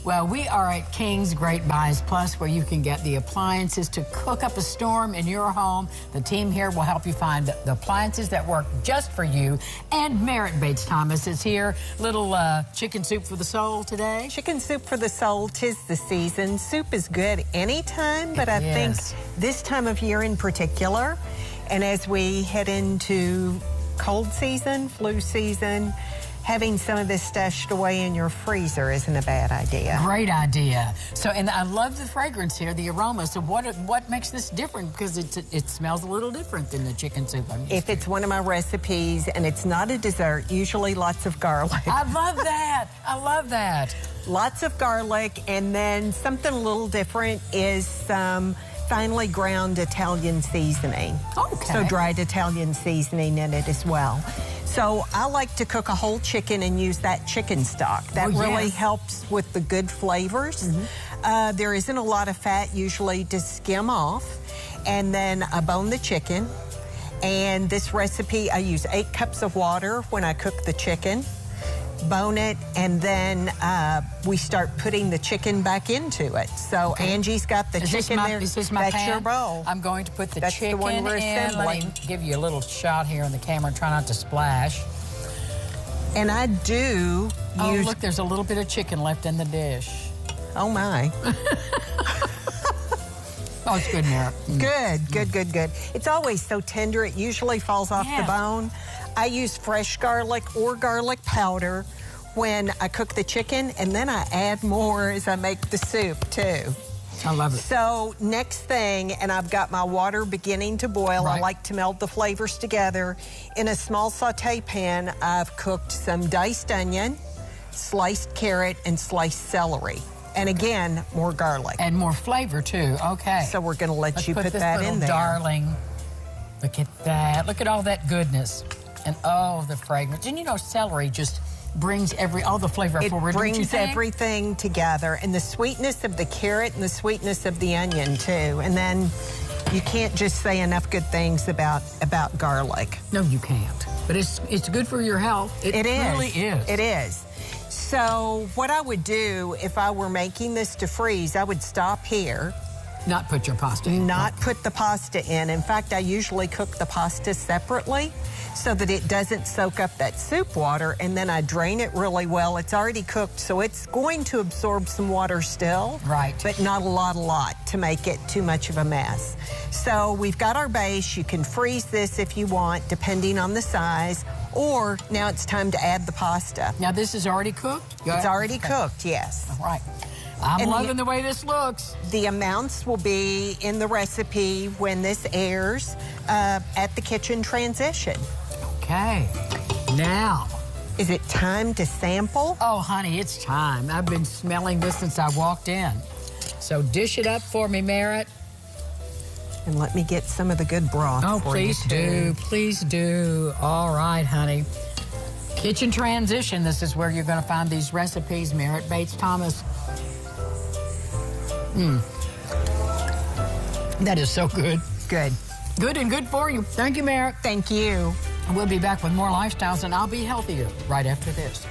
Well, we are at King's Great Buys Plus, where you can get the appliances to cook up a storm in your home. The team here will help you find the appliances that work just for you. And Merritt Bates Thomas is here. Little chicken soup for the soul today. Chicken soup for the soul, 'tis the season. Soup is good anytime, but I think this time of year in particular, and as we head into cold season, flu season, having some of this stashed away in your freezer isn't a bad idea. Great idea. So, and I love the fragrance here, the aroma. So what makes this different? Because it smells a little different than the chicken soup. If it's one of my recipes and it's not a dessert, usually lots of garlic. I love that. I love that. Lots of garlic, and then something a little different is some finely ground Italian seasoning. Okay. So dried Italian seasoning in it as well. So I like to cook a whole chicken and use that chicken stock. That really helps with the good flavors. There isn't a lot of fat usually to skim off. And then I bone the chicken. And this recipe, I use 8 cups of water when I cook the chicken. Bone it, and then we start putting the chicken back into it. So Angie's got the chicken there. Is this my That's pan? your bowl. I'm going to put the chicken the one we're in. Let me give you a little shot here on the camera. Try not to splash. And I do use... look, there's a little bit of chicken left in the dish. Oh, my. Oh, it's good, Merritt. Good. It's always so tender, it usually falls off the bone. I use fresh garlic or garlic powder when I cook the chicken, and then I add more as I make the soup, too. I love it. So next thing, and I've got my water beginning to boil. I like to meld the flavors together. In a small saute pan, I've cooked some diced onion, sliced carrot, and sliced celery. And again, more garlic. And more flavor, too. Okay. So we're going to let you put that in there. Darling. Look at that. Look at all that goodness. And oh, the fragrance. And you know, celery just brings all the flavor forward. It brings everything together. And the sweetness of the carrot and the sweetness of the onion, too. And then you can't just say enough good things about garlic. No, you can't. But it's good for your health. It really is. It is. So what I would do if I were making this to freeze, I would stop here. Not put your pasta in. Not put the pasta in. In fact, I usually cook the pasta separately so that it doesn't soak up that soup water, and then I drain it really well. It's already cooked, so it's going to absorb some water still. Right. But not a lot to make it too much of a mess. So we've got our base. You can freeze this if you want, depending on the size, or now it's time to add the pasta. Now this is already cooked? It's already cooked, yes. All right. I'm loving the way this looks. The amounts will be in the recipe when this airs at the kitchen transition. Okay. Now. Is it time to sample? Oh, honey, it's time. I've been smelling this since I walked in. So dish it up for me, Merritt. And let me get some of the good broth for you. Oh, please do. Please do. All right, honey. Kitchen transition. This is where you're going to find these recipes. Merritt Bates Thomas. That is so good. Good. Good and good for you. Thank you, Merritt. Thank you. We'll be back with more lifestyles, and I'll be healthier right after this.